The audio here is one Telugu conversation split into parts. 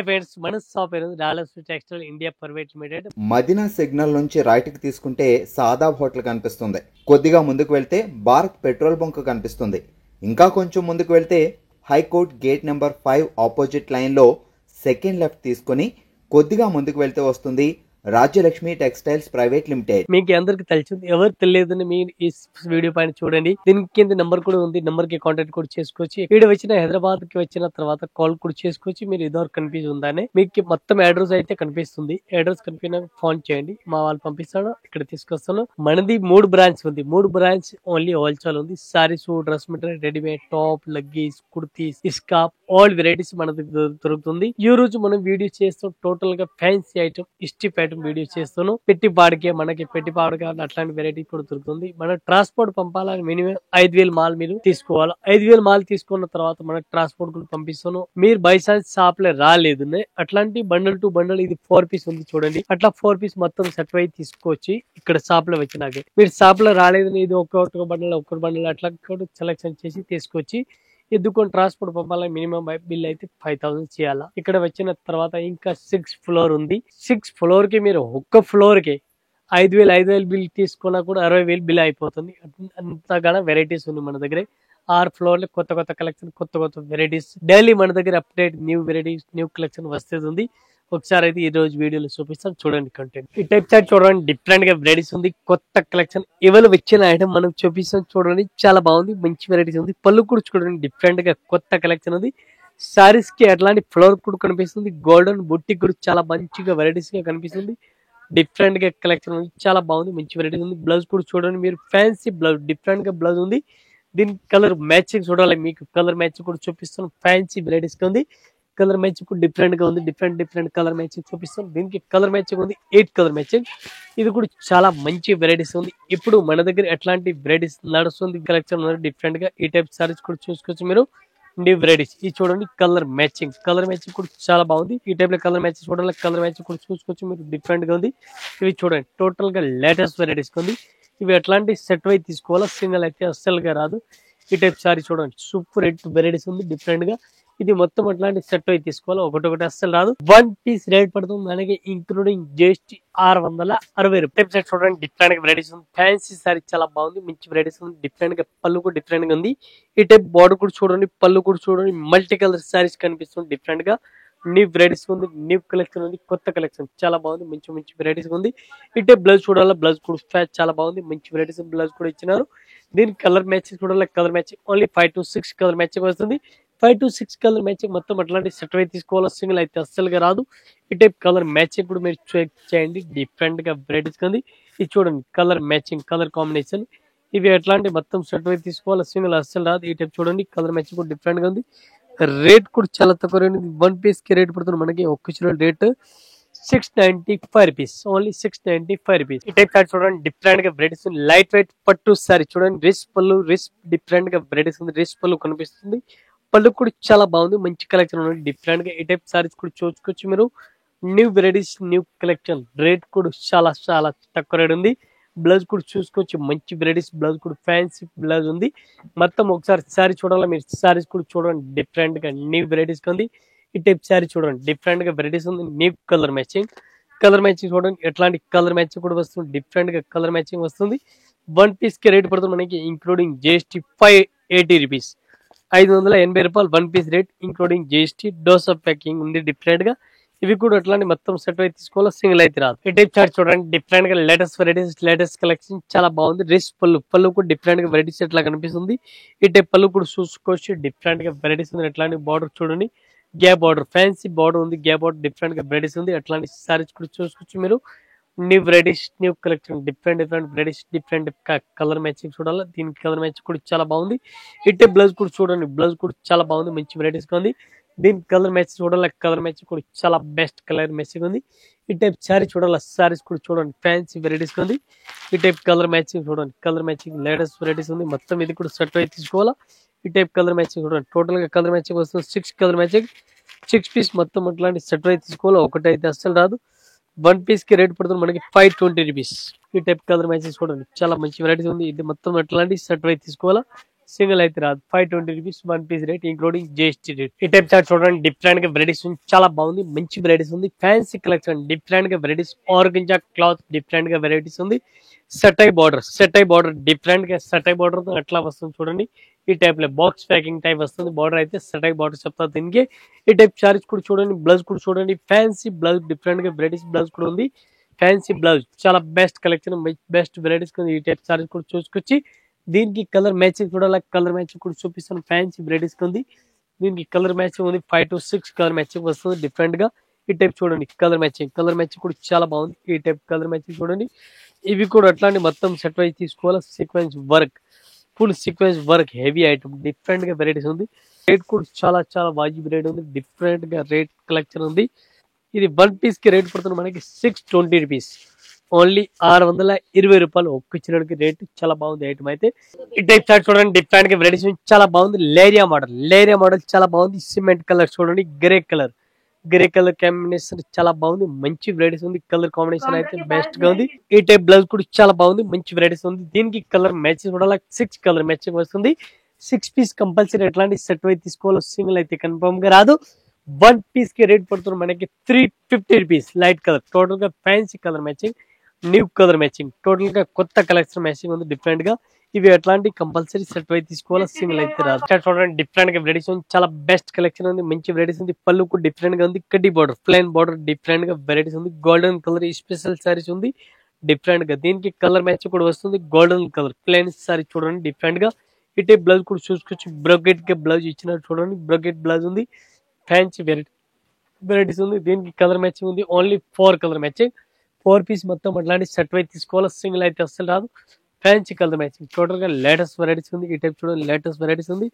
హాయ్ ఫ్రెండ్స్, మన షాప్ పేరు dollars textile India private limited. Madina signal నుంచి రైట్ కి తీసుకుంటే సాదాబ్ హోటల్ కనిపిస్తుంది. కొద్దిగా ముందుకు వెళ్తే భారత్ పెట్రోల్ బంక్ కనిపిస్తుంది. ఇంకా కొంచెం ముందుకు వెళ్తే high court gate number 5 opposite line లో సెకండ్ లెఫ్ట్ తీసుకొని కొద్దిగా ముందుకు వెళ్తే వస్తుంది రాజ్యలక్ష్మి టెక్స్టైల్స్ ప్రైవేట్ లిమిటెడ్. మీకు అందరికి తెలుసు, ఎవరు తెలియదని మీరు ఈ వీడియో పైన చూడండి. దీనికి కింద నెంబర్ కూడా ఉంది, నెంబర్ కి కాంటాక్ట్ కూడా చేసుకోవచ్చు. వీడియో వచ్చిన హైదరాబాద్ కి వచ్చిన తర్వాత కాల్ కూడా చేసుకోవచ్చు. మీరు ఇదివరకు కన్ఫ్యూజ్ ఉందని మీకు మొత్తం అడ్రస్ అయితే కనిపిస్తుంది. అడ్రస్ కనిపిన ఫోన్ చేయండి, మా వాళ్ళు పంపిస్తాను, ఇక్కడ తీసుకొస్తాను. మనది 3 బ్రాంచ్ ఉంది. 3 బ్రాంచ్ ఓన్లీ హోల్సేల్ ఉంది. Sarees, dress material, readymade, top, leggings, kurtis, scarf, all varieties మన దగ్గర దొరుకుతుంది. ఈ రోజు మనం వీడియో చేస్తాం టోటల్ గా fancy item, stiff item video చేస్తాను. పెట్టిపాడికే మనకి పెట్టిపాడుగా అట్లాంటి వెరైటీ కూడా దొరుకుతుంది. మన ట్రాన్స్పోర్ట్ పంపాలని మినిమం 5,000 మాల్ మీరు తీసుకోవాలి. 5,000 మాల్ తీసుకున్న తర్వాత మనకి ట్రాన్స్పోర్ట్ కూడా పంపిస్తాను. మీరు బై ఛాన్స్ షాప్ లో రాలేదు అట్లాంటి బండల్ టు బండల్ ఇది 4 పీస్ ఉంది చూడండి. అట్లా 4 పీస్ మొత్తం సెట్ అయి తీసుకోవచ్చు. ఇక్కడ షాప్ లో వచ్చినాక మీరు షాప్ లో రాలేదు, ఇది ఒక్కొక్క బండల్ అట్లా కూడా సెలెక్షన్ చేసి తీసుకోవచ్చు. ఎద్దుకొని ట్రాన్స్పోర్ట్ పంపాలని మినిమం బిల్ అయితే 5,000 చేయాలా. ఇక్కడ వచ్చిన తర్వాత ఇంకా 6 ఫ్లోర్ ఉంది. 6 ఫ్లోర్ కి మీరు ఒక్క ఫ్లోర్ కి 5,000 బిల్ తీసుకున్నా కూడా 60,000 బిల్ అయిపోతుంది. అంతగానో వెరైటీస్ ఉంది మన దగ్గర. 6 ఫ్లోర్ లో కొత్త కలెక్షన్, కొత్త వెరైటీస్ డైలీ మన దగ్గర update new varieties, new collection వస్తుంది. ఒకసారి అయితే ఈ రోజు వీడియోలో చూపిస్తాను, చూడండి కంటెంట్. ఈ టైప్ సైడ్ చూడండి, డిఫరెంట్ గా వెరైటీస్ ఉంది, కొత్త కలెక్షన్. ఇవాళ వచ్చిన ఐటమ్ మనం చూపిస్తాం చూడండి, చాలా బాగుంది, మంచి వెరైటీస్ ఉంది. పళ్ళు కూడా చూడండి, డిఫరెంట్ గా కొత్త కలెక్షన్ ఉంది. సారీస్ కి అట్లాంటి ఫ్లవర్ కూడా కనిపిస్తుంది. గోల్డెన్ బుట్టి కూడా చాలా మంచిగా వెరైటీస్ గా కనిపిస్తుంది. డిఫరెంట్ గా కలెక్షన్ ఉంది, చాలా బాగుంది, మంచి వెరైటీస్ ఉంది. బ్లౌజ్ కూడా చూడండి మీరు, ఫ్యాన్సీ బ్లౌజ్, డిఫరెంట్ గా బ్లౌజ్ ఉంది. దీని కలర్ మ్యాచింగ్ చూడాలి, మీకు కలర్ మ్యాచింగ్ కూడా చూపిస్తాను. ఫ్యాన్సీ వెరైటీస్ గా ఉంది. కలర్ మ్యాచింగ్ కూడా డిఫరెంట్ గా ఉంది. డిఫరెంట్ కలర్ మ్యాచింగ్ చూపిస్తాం. దీనికి కలర్ మ్యాచింగ్ ఉంది, 8 కలర్ మ్యాచింగ్. ఇది కూడా చాలా మంచి వెరైటీస్ ఉంది. ఇప్పుడు మన దగ్గర ఎట్లాంటి వెరైటీస్ నడుస్తుంది కలెక్షన్ డిఫరెంట్ గా. ఈ టైప్ సారీస్ కూడా చూసుకోవచ్చు మీరు, న్యూ వెరైటీస్. ఇది చూడండి, కలర్ మ్యాచింగ్ కూడా చాలా బాగుంది. ఈ టైప్ లో కలర్ మ్యాచింగ్ చూడాలి, కలర్ మ్యాచింగ్ కూడా చూసుకోవచ్చు మీరు, డిఫరెంట్ గా ఉంది. ఇవి చూడండి, టోటల్ గా లేటెస్ట్ వెరైటీస్ ఉంది. ఇవి ఎట్లాంటి సెట్ వై తీసుకోవాలా, సింగిల్ అయితే అస్సలుగా రాదు. ఈ టైప్ సారీ చూడండి, సూపర్ హిట్ వెరైటీస్ ఉంది, డిఫరెంట్ గా. ఇది మొత్తం అట్లాంటి సెట్ అయి తీసుకోవాలి, ఒకటి అస్సలు రాదు. 1 పీస్ రేట్ పడుతుంది మనకి, ఇంక్లూడింగ్ జిఎస్టీ 660 రూపాయలు. సెట్ చూడండి, డిఫరెంట్ గా వెరైటీస్ ఉంది. ఫ్యాన్సీ సారీ చాలా బాగుంది, మంచి వెరైటీస్ ఉంది. డిఫరెంట్ గా పళ్ళు కూడా డిఫరెంట్ గా ఉంది. ఈ టైప్ బార్డర్ కూడా చూడండి, పళ్ళు కూడా చూడండి, మల్టీ కలర్ సారీస్ కనిపిస్తుంది. డిఫరెంట్ గా న్యూ వెరైటీస్ ఉంది, న్యూ కలెక్షన్ ఉంది, కొత్త కలెక్షన్ చాలా బాగుంది, మంచి వెరైటీస్ ఉంది. ఈ టైప్ బ్లౌజ్ చూడాలి, బ్లౌజ్ కూడా చాలా బాగుంది, మంచి వెరైటీస్ బ్లౌజ్ కూడా ఇచ్చినారు. దీని కలర్ మ్యాచింగ్ చూడాలి, colour matching only 5 to 6 colour matching వస్తుంది. 5 to 6 కలర్ మ్యాచింగ్ మొత్తం అట్లాంటి సెట్ అయి తీసుకోవాలి, సింగిల్ అయితే అస్సలుగా రాదు. ఈ టైప్ కలర్ మ్యాచింగ్ కూడా మీరు చెక్ చేయండి, డిఫరెంట్ గా వెరైటీస్ ఉంది. ఇది చూడండి, కలర్ మ్యాచింగ్, కలర్ కాంబినేషన్. ఇవి ఎట్లాంటి మొత్తం సెట్ అయి తీసుకోవాలి, సింగిల్ అస్సలు రాదు. ఈ టైప్ చూడండి, కలర్ మ్యాచింగ్ కూడా డిఫరెంట్ గా ఉంది. రేట్ కూడా చాలా తక్కువ రేట్. 1 పీస్ కి రేట్ పడుతుంది మనకి, ఒక్క kilo rate 695 rupees, only 695 rupees. ఈ టైప్ చూడండి, డిఫరెంట్ గా వెరైటీస్ ఉంది. లైట్ వెయిట్ పట్టు సారీ చూడండి, రిస్ పళ్ళు, డిఫరెంట్ గా వెరైటీస్ ఉంది. రిస్ పళ్ళు కనిపిస్తుంది, పళ్ళు కూడా చాలా బాగుంది, మంచి కలెక్షన్ ఉంది, డిఫరెంట్ గా. ఈ టైప్ సారీస్ కూడా చూసుకోవచ్చు మీరు, new varieties, new collection. Rate కూడా చాలా తక్కువ రేట్ ఉంది. బ్లౌజ్ కూడా చూసుకోవచ్చు, మంచి వెరైటీస్ బ్లౌజ్ కూడా, ఫ్యాన్సీ బ్లౌజ్ ఉంది. మొత్తం ఒకసారి సారీ చూడాలి మీరు, సారీస్ కూడా చూడండి, డిఫరెంట్ గా న్యూ వెరైటీస్ ఉంది. ఈ టైప్ సారీ చూడండి, డిఫరెంట్ గా వెరైటీస్ ఉంది. న్యూ కలర్ మ్యాచింగ్ చూడండి, ఎట్లాంటి కలర్ మ్యాచింగ్ కూడా వస్తుంది, డిఫరెంట్ గా కలర్ మ్యాచింగ్ వస్తుంది. 1 పీస్ కి రేట్ పడుతుంది మనకి, ఇంక్లూడింగ్ జిఎస్టీ 580 రూపీస్, 580 రూపాయలు 1 పీస్ రేట్, ఇంక్లూడింగ్ జిఎస్టీ. డోసా ప్యాకింగ్ ఉంది, డిఫరెంట్ గా. ఇవి కూడా అట్లాంటి మొత్తం సెట్ అయితే తీసుకోవాలి, సింగిల్ అయితే రాదు. ఈ టైప్ చార్ట్ చూడండి, డిఫరెంట్ గా లేటెస్ట్ వెరైటీస్, లేటెస్ట్ కలెక్షన్ చాలా బాగుంది. రిస్ పళ్ళు కూడా డిఫరెంట్ గా వెరైటీస్ ఎట్లా కనిపిస్తుంది. ఈ టైప్ పళ్ళు కూడా చూసుకోవచ్చు, డిఫరెంట్ గా వెరైటీస్ ఉంది. ఎట్లాంటి బార్డర్ చూడండి, గ్యాప్ బార్డర్, ఫ్యాన్సీ బార్డర్ ఉంది, గ్యాప్ బార్డర్, డిఫరెంట్ గా వెరైటీస్ ఉంది. అట్లాంటి సారీస్ కూడా చూసుకోవచ్చు మీరు, new varieties, new collection, different varieties, different colour matching చూడాలి. దీనికి కలర్ మ్యాచింగ్ కూడా చాలా బాగుంది. ఈ టైప్ బ్లౌజ్ కూడా చూడండి, బ్లౌజ్ కూడా చాలా బాగుంది, మంచి వెరైటీస్ ఉంది. దీనికి కలర్ మ్యాచింగ్ చూడాలి, కలర్ మ్యాచింగ్ కూడా చాలా బెస్ట్ కలర్ మ్యాచింగ్ ఉంది. ఈ టైప్ సారీ చూడాలి, సారీస్ కూడా చూడండి, ఫ్యాన్సీ వెరైటీస్ ఉంది. ఈ టైప్ కలర్ మ్యాచింగ్ చూడండి, కలర్ మ్యాచింగ్ లేటెస్ట్ వెరైటీస్ ఉంది. మొత్తం ఇది కూడా సెట్ అయి తీసుకోవాలా. ఈ టైప్ కలర్ మ్యాచింగ్ చూడండి, టోటల్ గా కలర్ మ్యాచింగ్ వస్తుంది. 6 కలర్ మ్యాచింగ్, 6 పీస్ మొత్తం అట్లాంటి సెట్ అయి తీసుకోవాలి, ఒకటి అయితే అస్సలు రాదు. 1 పీస్ కి రేట్ పడుతుంది మనకి 520 రూపీస్. ఈ టైప్ కలర్ మ్యాచింగ్ చూడండి, చాలా మంచి వెరైటీస్ ఉంది. ఇది మొత్తం అట్లాంటి సెట్ అయి తీసుకోవాలా, సింగిల్ అయితే రాదు. 520 rupees one piece rate including GST rate. ఈ టైప్ చార్ట్ చూడండి, డిఫరెంట్ గా వెరైటీస్ ఉంది, చాలా బాగుంది, మంచి వెరైటీస్ ఉంది. ఫ్యాన్సీ కలెక్షన్ డిఫరెంట్ గా వెరైటీస్, ఆర్గంజా క్లాత్ డిఫరెంట్ గా వెరైటీస్ ఉంది. సెటై బార్డర్ డిఫరెంట్ గా సెటై బార్డర్ అట్లా వస్తుంది చూడండి. ఈ టైప్ లో బాక్స్ ప్యాకింగ్ టైప్ వస్తుంది. బార్డర్ అయితే సెటై బార్డర్ చెప్తారు దీనికి. ఈ టైప్ చార్జ్ కూడా చూడండి, బ్లౌజ్ కూడా చూడండి, ఫ్యాన్సీ బ్లౌజ్ డిఫరెంట్ గా వెరైటీస్ బ్లౌజ్ కూడా ఉంది. ఫ్యాన్సీ బ్లౌజ్ చాలా బెస్ట్ కలెక్షన్, బెస్ట్ వెరైటీస్ ఉంది. ఈ టైప్ చార్జ్ కూడా చూసుకొచ్చి దీనికి కలర్ మ్యాచింగ్ చూడాలి, కలర్ మ్యాచింగ్ కూడా చూపిస్తాను. ఫ్యాన్సీ వెరైటీస్ ఉంది, దీనికి కలర్ మ్యాచింగ్ ఉంది. 5 to 6 కలర్ మ్యాచింగ్ వస్తుంది డిఫరెంట్ గా. ఈ టైప్ చూడండి, కలర్ మ్యాచింగ్ కూడా చాలా బాగుంది. ఈ టైప్ కలర్ మ్యాచింగ్ చూడండి. ఇవి కూడా అట్లాంటి మొత్తం సెట్ వైజ్ తీసుకోవాలి. Sequence work, full sequence work, heavy item different గా వెరైటీస్ ఉంది. రేట్ కూడా చాలా చాలా వాజిబ్ రేట్ ఉంది, డిఫరెంట్ గా రేట్ కలెక్షన్ ఉంది. ఇది వన్ పీస్ కి రేట్ పడుతుంది మనకి 620 రూపీస్, ఓన్లీ 620 రూపాయలు ఒక్క చిన్నకి రేట్. చాలా బాగుంది ఐటమ్ అయితే. ఈ టైప్ చార్ట్ చూడండి, డిఫరెంట్ గా వెరైటీస్ చాలా బాగుంది. లేరియా మోడల్ చాలా బాగుంది. సిమెంట్ కలర్ చూడండి, గ్రే కలర్ కాంబినేషన్ చాలా బాగుంది, మంచి వెరైటీస్ ఉంది. కలర్ కాంబినేషన్ అయితే బెస్ట్ గా ఉంది. ఈ టైప్ బ్లౌజ్ కూడా చాలా బాగుంది, మంచి వెరైటీస్ ఉంది. దీనికి కలర్ మ్యాచింగ్ కూడా 6 కలర్ మ్యాచింగ్ వస్తుంది. 6 పీస్ కంపల్సరీ ఎట్లాంటి సెట్ వైజ్ తీసుకోవాలి, సింగిల్ అయితే కన్ఫర్మ్ గా రాదు. వన్ పీస్ కి రేట్ పడుతుంది మనకి 350 రూపీస్. లైట్ కలర్, టోటల్ గా fancy colour matching, new colour matching, total గా కొత్త కలెక్షన్ మ్యాచింగ్ ఉంది డిఫరెంట్ గా. ఇవి ఎట్లాంటి కంపల్సరీ సెట్ వైజ్ తీసుకోవాలి, సింగిల్ అయితే రాదు. చూడండి, డిఫరెంట్ గా వెరైటీస్ ఉంది, చాలా బెస్ట్ కలెక్షన్ ఉంది, మంచి వెరైటీస్ ఉంది. పళ్ళు కూడా డిఫరెంట్ గా ఉంది. కడ్డీ బార్డర్, ప్లెయిన్ బార్డర్ డిఫరెంట్ గా వెరైటీస్ ఉంది. గోల్డెన్ కలర్ స్పెషల్ సారీస్ ఉంది డిఫరెంట్ గా. దీనికి కలర్ మ్యాచ్ కూడా వస్తుంది. గోల్డెన్ కలర్ ప్లెయిన్ సారీ చూడండి డిఫరెంట్ గా. ఇటే బ్లౌజ్ కూడా చూసుకోవచ్చు, బ్రోకెట్ గా బ్లౌజ్ ఇచ్చినారు చూడండి, బ్రోకెట్ బ్లౌజ్ ఉంది. ఫ్యాన్సీ వెరైటీస్ ఉంది. దీనికి కలర్ మ్యాచింగ్ ఉంది, ఓన్లీ 4 కలర్ మ్యాచింగ్. 4 పీస్ మొత్తం అట్లాంటి సెట్ వైజ్ తీసుకోవాలి, సింగిల్ అయితే అస్సలు రాదు. ఫ్యాన్సీ కలర్ మ్యాచింగ్, టోటల్ గా లేటెస్ట్ వెరైటీస్ ఉంది. ఈ టైప్ చూడండి, లేటెస్ట్ వెరైటీస్ ఉంది,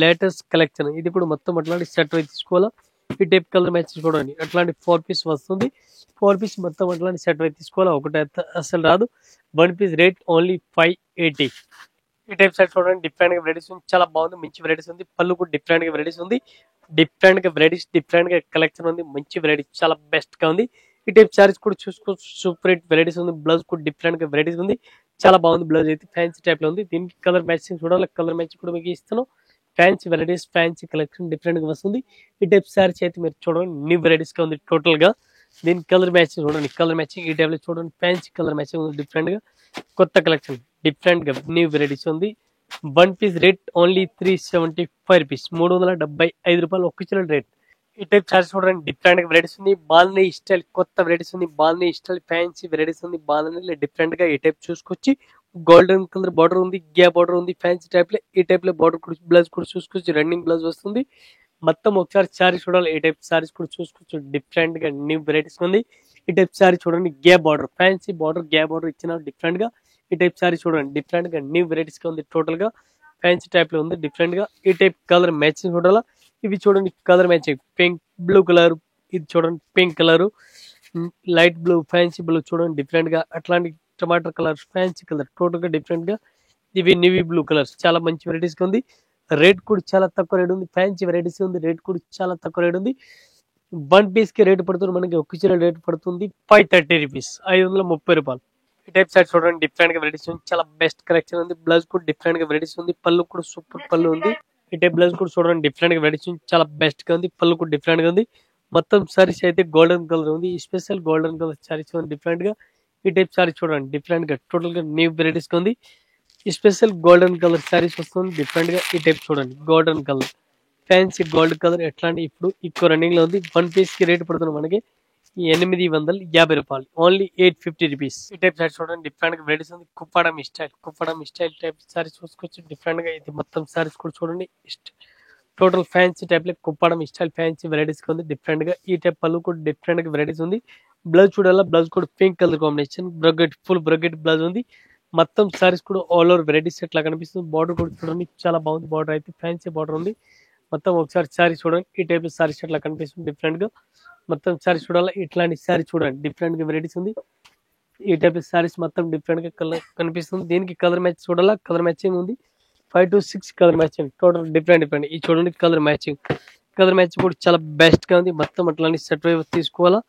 లేటెస్ట్ కలెక్షన్. ఇది కూడా మొత్తం అట్లాంటి సెట్ వైజ్ తీసుకోవాలా. ఈ టైప్ కలర్ మ్యాచింగ్ చూడండి, అట్లాంటి 4 పీస్ వస్తుంది. 4 పీస్ మొత్తం అట్లాంటి సెట్ వైజ్ తీసుకోవాలా, ఒకటి అస్సలు రాదు. One piece rate only 580. ఈ టైప్ సెట్ చూడండి, డిఫరెంట్ గా వెరైటీస్ ఉంది, చాలా బాగుంది, మంచి వెరైటీస్ ఉంది. పళ్ళు కూడా డిఫరెంట్ గా వెరైటీస్ ఉంది, డిఫరెంట్ గా వెరైటీస్, డిఫరెంట్ గా కలెక్షన్ ఉంది, మంచి వెరైటీ, చాలా బెస్ట్ గా ఉంది. ఈ టైప్ చార్జ్ కూడా చూసుకోవచ్చు, సూపర్ హిట్ వెరైటీస్ ఉంది. బ్లౌజ్ కూడా డిఫరెంట్ గా వెరైటీస్ ఉంది, చాలా బాగుంది. బ్లౌజ్ అయితే ఫ్యాన్సీ టైప్ లో ఉంది. దీనికి కలర్ మ్యాచింగ్ చూడాలి, కలర్ మ్యాచింగ్ కూడా మీకు ఇస్తాను. Fancy varieties, fancy collection different గా వస్తుంది. ఈ టైప్ సారీస్ అయితే మీరు చూడండి, న్యూ వెరైటీస్ గా ఉంది టోటల్ గా. దీనికి కలర్ మ్యాచింగ్ చూడండి, కలర్ మ్యాచింగ్ ఈ టైప్ లో చూడండి, ఫ్యాన్సీ కలర్ మ్యాచింగ్ ఉంది డిఫరెంట్ గా, కొత్త కలెక్షన్ డిఫరెంట్ గా న్యూ వెరైటీస్ ఉంది. One piece rate only 375 rupees, 375 రూపాయలు ఒక్క చిన్న రేట్. ఈ టైప్ చార్జ్ చూడండి, డిఫరెంట్ గా వెరైటీస్ ఉంది. బాల్నీ స్టైల్ కొత్త వెరైటీస్ ఉంది, బాల్నీ స్టైల్ ఫ్యాన్సీ వెరైటీస్ ఉంది. బాల్నీ డిఫరెంట్ గా ఈ టైప్ చూసుకొచ్చి గోల్డెన్ కలర్ బార్డర్ ఉంది, గ్యాప్ బార్డర్ ఉంది, ఫ్యాన్సీ టైప్ లో. ఈ టైప్ లో బార్డర్ కూడా బ్లౌజ్ కూడా చూసుకొచ్చి రన్నింగ్ బ్లౌజ్ వస్తుంది. మొత్తం ఒకసారి సారీ చూడాలి. ఈ టైప్ సారీస్ కూడా చూసుకోవచ్చు, డిఫరెంట్ గా న్యూ వెరైటీస్ ఉంది. ఈ టైప్ సారీ చూడండి, gap border, fancy border, gap border ఇచ్చిన డిఫరెంట్ గా. ఈ టైప్ సారీ చూడండి, డిఫరెంట్ గా న్యూ వెరైటీస్ గా ఉంది, టోటల్ గా ఫ్యాన్సీ టైప్ లో ఉంది డిఫరెంట్ గా. ఈ టైప్ కలర్ మ్యాచింగ్ చూడాలా. ఇవి చూడండి, colour matching pink blue colour, ఇది చూడండి pink colour, light blue, fancy blue చూడండి డిఫరెంట్ గా. అట్లాంటి tamatar colour, fancy colour, total గా డిఫరెంట్ గా. ఇవి నేవీ బ్లూ కలర్స్, చాలా మంచి వెరైటీస్ గా ఉంది. రేట్ కూడా చాలా తక్కువ రేట్ ఉంది, ఫ్యాన్సీ వెరైటీస్ ఉంది. రేట్ కూడా చాలా తక్కువ రేట్ ఉంది. వన్ పీస్ కి రేట్ పడుతుంది మనకి, ఒక్క చీర రేట్ పడుతుంది 530 రూపీస్, 530 రూపాయలు. ఈ టైప్ సెట్ చూడండి, డిఫరెంట్ గా వెరైటీస్ ఉంది, చాలా బెస్ట్ కలెక్షన్ ఉంది. బ్లౌజ్ కూడా డిఫరెంట్ గా వెరైటీస్ ఉంది, పళ్ళు కూడా సూపర్ పళ్ళు ఉంది. ఈ టైప్ బ్లౌజ్ కూడా చూడండి, డిఫరెంట్ గా వెరైటీస్ ఉంది, చాలా బెస్ట్ గా ఉంది. పళ్ళు కూడా డిఫరెంట్ గా ఉంది. మొత్తం సారీస్ అయితే గోల్డెన్ కలర్ ఉంది, స్పెషల్ గోల్డెన్ కలర్ సారీస్ ఉంది డిఫరెంట్ గా. ఈ టైప్ సారీ చూడండి, డిఫరెంట్ గా టోటల్ గా న్యూ వెరైటీస్ గా ఉంది. స్పెషల్ గోల్డెన్ కలర్ సారీస్ వస్తుంది డిఫరెంట్ గా. ఈ టైప్ చూడండి, golden colour, fancy gold colour, ఎట్లాంటి ఇప్పుడు ఎక్కువ రన్నింగ్ లో ఉంది. వన్ పీస్ కి రేట్ పడుతుంది మనకి 850 రూపాయలు, ఓన్లీ 850 రూపీస్. ఈ టైప్ సారీ చూడండి, డిఫరెంట్ గా వెరైటీస్ ఉంది. కుప్పడం స్టైల్ టైప్ సారీస్ చూసుకోవచ్చు డిఫరెంట్ గా. ఇది మొత్తం సారీస్ కూడా చూడండి, టోటల్ ఫ్యాన్సీ టైప్ లో కుప్పడం స్టైల్ ఫ్యాన్సీ వెరైటీస్ ఉంది డిఫరెంట్ గా. ఈ టైప్ పళ్ళు కూడా డిఫరెంట్ గా వెరైటీస్ ఉంది. బ్లౌజ్ చూడాలా, బ్లౌజ్ కూడా pink colour combination, brocade full brocade blouse ఉంది. మొత్తం సారీస్ కూడా ఆల్ ఓవర్ వెరైటీస్ ఎట్లా కనిపిస్తుంది. బార్డర్ కూడా చూడండి, చాలా బాగుంది. బార్డర్ అయితే ఫ్యాన్సీ బార్డర్ ఉంది. మొత్తం ఒకసారి సారీ చూడండి, ఈ టైప్ సారీస్ ఎట్లా కనిపిస్తుంది డిఫరెంట్ గా. మొత్తం సారీ చూడాలి, ఇట్లాంటి సారీ చూడండి, డిఫరెంట్ గా వెరైటీస్ ఉంది. ఈ టైప్ సారీస్ మొత్తం డిఫరెంట్ గా కలర్ కనిపిస్తుంది. దీనికి కలర్ మ్యాచ్ చూడాలా, కలర్ మ్యాచింగ్ ఉంది. 5 to 6 colour matching, total different. ఈ చూడండి కలర్ మ్యాచింగ్ కూడా చాలా బెస్ట్ గా ఉంది. మొత్తం అట్లాంటి సెట్ వైజ్ తీసుకోవాలా.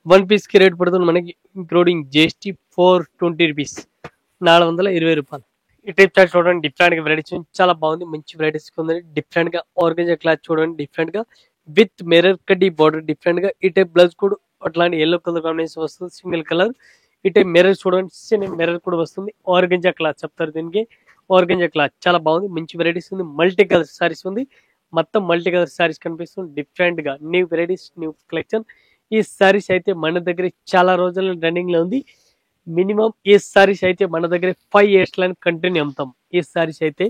వన్ పీస్ కి రేట్ పడుతుంది మనకి ఇంక్లూడింగ్ జిఎస్టీ 420 రూపీస్, 420 రూపాయలు. ఈ టైప్ చార్ట్ చూడండి, డిఫరెంట్ గా వెరైటీస్ చాలా బాగుంది, మంచి వెరైటీస్ ఉంది. డిఫరెంట్ గా ఆర్గంజా క్లాత్ చూడండి, డిఫరెంట్ గా విత్ మిర్రర్ కడ్డీ బార్డర్, డిఫరెంట్ గా ఈ టైప్ బ్లౌజ్ కూడా అట్లాంటి ఎల్లో కలర్ కాంబినేషన్ వస్తుంది, సింగిల్ కలర్. ఈ టైప్ మిర్రర్ చూడండి, చిన్న మిర్రర్ కూడా వస్తుంది. ఆర్గంజా క్లాత్ చెప్తారు దీనికి, ఆర్గంజా క్లాత్ చాలా బాగుంది, మంచి వెరైటీస్ ఉంది. మల్టీ కలర్ సారీస్ ఉంది, మొత్తం మల్టీ కలర్ సారీస్ కనిపిస్తుంది. డిఫరెంట్ గా న్యూ వెరైటీస్, న్యూ కలెక్షన్. ఈ సారీస్ అయితే మన దగ్గర చాలా రోజుల రన్నింగ్ లో ఉంది. మినిమం ఈ సారీస్ అయితే మన దగ్గర 5 years లని కంటిన్యూ అమ్ముతాం. ఈ సారీస్ అయితే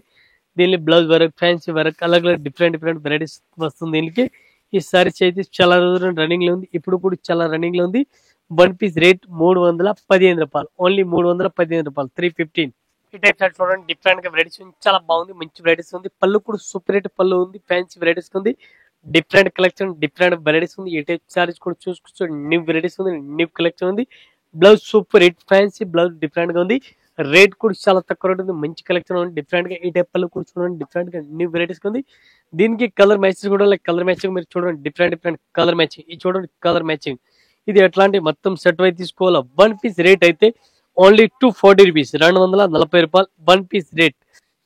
దీనిలో బ్లౌజ్ వర్క్, ఫ్యాన్సీ వర్క్, అలాగే డిఫరెంట్ డిఫరెంట్ వెరైటీస్ వస్తుంది దీనికి. ఈ సారీస్ అయితే చాలా రోజులు రన్నింగ్ లో ఉంది, ఇప్పుడు కూడా చాలా రన్నింగ్ లో ఉంది. వన్ పీస్ రేట్ 315 రూపాయలు, ఓన్లీ 315 రూపాయలు, 315. ఈ టైప్ షర్ట్ చూడండి, డిఫరెంట్ గా వెరైటీస్ ఉంది, చాలా బాగుంది, మంచి వెరైటీస్ ఉంది. పళ్ళు కూడా సూపర్ రేట్ పళ్ళు ఉంది, ఫ్యాన్సీ వెరైటీస్ ఉంది, డిఫరెంట్ కలెక్షన్, డిఫరెంట్ వెరైటీస్ ఉంది. ఈ టైప్ సారీస్ కూడా చూసుకోవచ్చు, న్యూ వెరైటీస్ ఉంది, న్యూ కలెక్షన్ ఉంది. Blouse super rate, fancy blouse different గా ఉంది, రేట్ కూడా చాలా తక్కువ రేట్ ఉంది, మంచి కలెక్షన్ ఉంది. డిఫరెంట్ గా ఈ టైప్ పళ్ళు కూడా చూడండి, డిఫరెంట్ గా న్యూ వెరైటీస్ ఉంది. దీనికి కలర్ మ్యాచింగ్ కూడా లైక్ కలర్ మ్యాచింగ్ మీరు చూడండి, డిఫరెంట్ డిఫరెంట్ కలర్ మ్యాచింగ్. ఇది చూడండి కలర్ మ్యాచింగ్, ఇది ఎట్లాంటి మొత్తం సెట్ అయితే తీసుకోవాలా. వన్ పీస్ రేట్ అయితే ఓన్లీ 240 రూపీస్, 240 రూపాయలు వన్ పీస్ రేట్.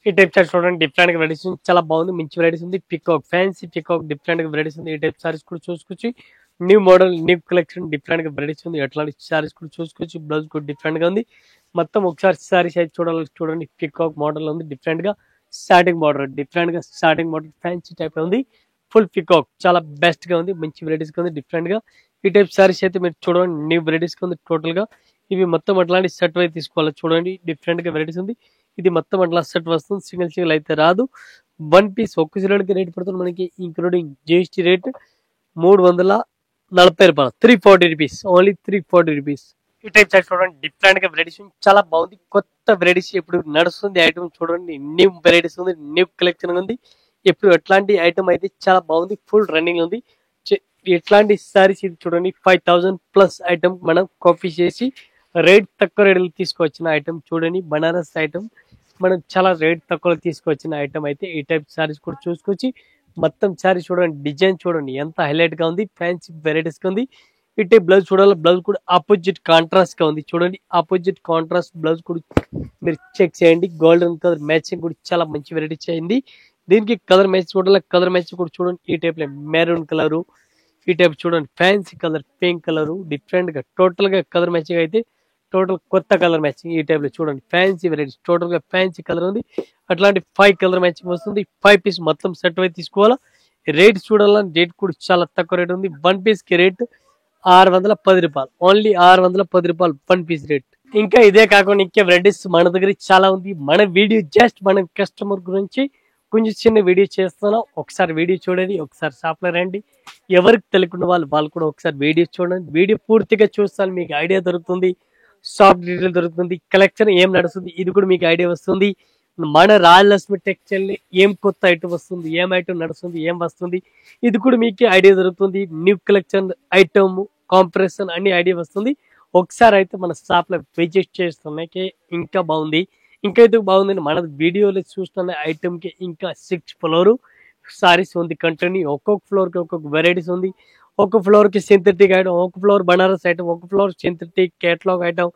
ఈ టైప్ చార్ట్ చూడండి, డిఫరెంట్ గా వెరైటీస్ ఉంది, చాలా బాగుంది, మంచి వెరైటీస్ ఉంది. పికాక్, ఫ్యాన్సీ పికాక్, డిఫరెంట్ గా వెరైటీస్ ఉంది. ఈ టైప్ సారీస్ కూడా చూసుకోవచ్చు, new model, new collection, different గా వెరైటీస్ ఉంది. ఎట్లాంటి సారీస్ కూడా చూసుకోవచ్చు, బ్లౌజ్ కూడా డిఫరెంట్ గా ఉంది. మొత్తం ఒకసారి సారీస్ అయితే చూడండి, పికాక్ మోడల్ ఉంది, డిఫరెంట్ గా స్టార్టింగ్ బార్డర్, డిఫరెంట్ గా స్టార్టింగ్ బార్డర్ ఫ్యాన్సీ టైప్ లో ఉంది. ఫుల్ పికాక్ చాలా బెస్ట్ గా ఉంది, మంచి వెరైటీస్ గా ఉంది, డిఫరెంట్ గా. ఈ టైప్ సారీస్ అయితే మీరు చూడండి, న్యూ వెరైటీస్ గా ఉంది టోటల్ గా. ఇవి మొత్తం అట్లాంటి సెట్ అయితే తీసుకోవాలి, చూడండి డిఫరెంట్ గా వెరైటీస్ ఉంది. ఇది మొత్తం అట్లా సెట్ వస్తుంది, సింగిల్ సింగిల్ అయితే రాదు. వన్ పీస్ ఒక్క సిలిండర్కి రేట్ పడుతుంది మనకి, ఇంక్లూడింగ్ జిఎస్టీ రేట్ 340 రూపాయలు, 340 రూపీస్, ఓన్లీ 340 రూపీస్. ఈ టైప్ చార్ట్ చూడండి, డిఫరెంట్ గా వెరైటీస్ చాలా బాగుంది, కొత్త వెరైటీస్ ఇప్పుడు నడుస్తుంది ఐటమ్ చూడండి, న్యూ వెరైటీస్ ఉంది, న్యూ కలెక్షన్ ఉంది. ఇప్పుడు ఎట్లాంటి ఐటమ్ అయితే చాలా బాగుంది, ఫుల్ రన్నింగ్ ఉంది. ఎట్లాంటి సారీస్ ఇది చూడండి, 5000 ప్లస్ ఐటమ్ మనం కాపీ చేసి రేట్ తక్కువ రేట్లు తీసుకొచ్చిన ఐటమ్ చూడండి, బనారస్ ఐటమ్ మనం చాలా రేట్ తక్కువ తీసుకొచ్చిన ఐటమ్ అయితే. ఈ టైప్ సారీస్ కూడా చూసుకొచ్చి మొత్తం సారీ చూడండి, డిజైన్ చూడండి ఎంత హైలైట్ గా ఉంది, ఫ్యాన్సీ వెరైటీస్ గా ఉంది. ఈ టైప్ బ్లౌజ్ చూడాలి, బ్లౌజ్ కూడా ఆపోజిట్ కాంట్రాస్ట్ గా ఉంది, చూడండి ఆపోజిట్ కాంట్రాస్ట్ బ్లౌజ్ కూడా మీరు చెక్ చేయండి. గోల్డెన్ కలర్ మ్యాచింగ్ కూడా చాలా మంచి వెరైటీ చేయండి. దీనికి కలర్ మ్యాచ్ చూడాలి, కలర్ మ్యాచ్ కూడా చూడండి. ఈ టైప్ లో మెరూన్ కలరు, ఈ టైప్ చూడండి fancy colour, pink colour, different గా టోటల్ గా కలర్ మ్యాచింగ్ అయితే టోటల్ కొత్త కలర్ మ్యాచింగ్. ఈ టైప్ లో చూడండి ఫ్యాన్సీ వెరైటీస్, టోటల్ గా ఫ్యాన్సీ కలర్ ఉంది. అట్లాంటి 5 కలర్ మ్యాచింగ్ వస్తుంది. 5 పీస్ మొత్తం సెట్ అయితే తీసుకోవాలా. రేట్ చూడాలని, రేట్ కూడా చాలా తక్కువ రేట్ ఉంది. వన్ పీస్ కి రేట్ 610 రూపాయలు, ఓన్లీ 610 రూపాయలు వన్ పీస్ రేట్. ఇంకా ఇదే కాకుండా ఇంకా వెరైటీస్ మన దగ్గర చాలా ఉంది. మన వీడియో జస్ట్ మన కస్టమర్ గురించి కొంచెం చిన్న వీడియో చేస్తున్నాం, ఒకసారి వీడియో చూడండి, ఒకసారి షాప్ లో రండి. ఎవరికి తెలియకుండా వాళ్ళు కూడా ఒకసారి వీడియో చూడండి. వీడియో పూర్తిగా చూస్తాను, మీకు ఐడియా దొరుకుతుంది, షాప్ డీటెయిల్ దొరుకుతుంది, కలెక్షన్ ఏం నడుస్తుంది ఇది కూడా మీకు ఐడియా వస్తుంది. మన రాజలక్ష్మి టెక్స్టైల్ ఏం కొత్త ఐటమ్ వస్తుంది, ఏం ఐటమ్ నడుస్తుంది, ఏం వస్తుంది ఇది కూడా మీకు ఐడియా దొరుకుతుంది. న్యూ కలెక్షన్, ఐటమ్, కాంప్రెషన్ అన్ని ఐడియా వస్తుంది. ఒకసారి అయితే మన షాప్ లో విజిట్ చేస్తున్నాయి, ఇంకా బాగుంది, ఇంకా అయితే బాగుంది. మన వీడియోలో చూస్తున్న ఐటమ్ కి ఇంకా 6 ఫ్లోర్ సారీస్ ఉంది కంటిన్యూ. ఒక్కొక్క ఫ్లోర్ కి ఒక్కొక్క వెరైటీస్ ఉంది. ఒక ఫ్లోర్ కి సింథటిక్ ఐటమ్, ఒక ఫ్లోర్ బనారస్ ఐటమ్, ఒక floor synthetic catalogue item,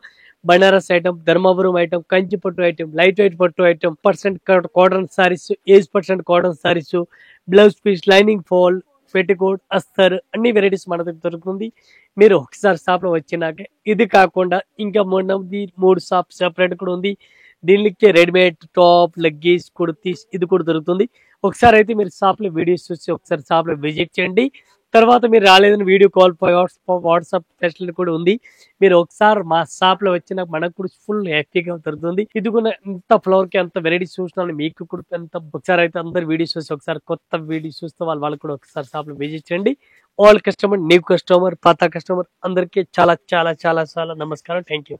Banaras item, Dharmavaram item, Kanchi పట్టు ఐటమ్, లైట్ వెయిట్ పట్టు item, cotton sarees, 8% cotton sarees, blouse piece, lining fall, petticoat, అస్తర్ అన్ని వెరైటీస్ మన దగ్గర దొరుకుతుంది. మీరు ఒకసారి షాప్ లో వచ్చినాక ఇది కాకుండా ఇంకా 3 షాప్ సెపరేట్ కూడా ఉంది. దీనికి రెడీమేడ్ టాప్, లెగ్గీస్, కుర్తీస్ ఇది కూడా దొరుకుతుంది. ఒకసారి అయితే మీరు షాప్ లో వీడియోస్ చూసి ఒకసారి షాప్ లో విజిట్ చేయండి. తర్వాత మీరు రాలేదని వీడియో కాల్, వాట్సాప్ ఫెసిలిటీ కూడా ఉంది. మీరు ఒకసారి మా షాప్ లో వచ్చిన మనకు కూడా ఫుల్ హ్యాపీగా దొరుకుతుంది. ఇది కూడా ఎంత ఫ్లోర్ కి ఎంత వెరైటీస్ చూస్తున్నాను మీకు కూడా ఎంత. ఒకసారి అయితే అందరు వీడియోస్ చూసి ఒకసారి కొత్త వీడియోస్ చూస్తే వాళ్ళు కూడా ఒకసారి షాప్ లో విజిట్ చేయండి. ఆల్ కస్టమర్, న్యూ కస్టమర్, పాత కస్టమర్ అందరికీ చాలా చాలా చాలా చాలా నమస్కారం. Thank you.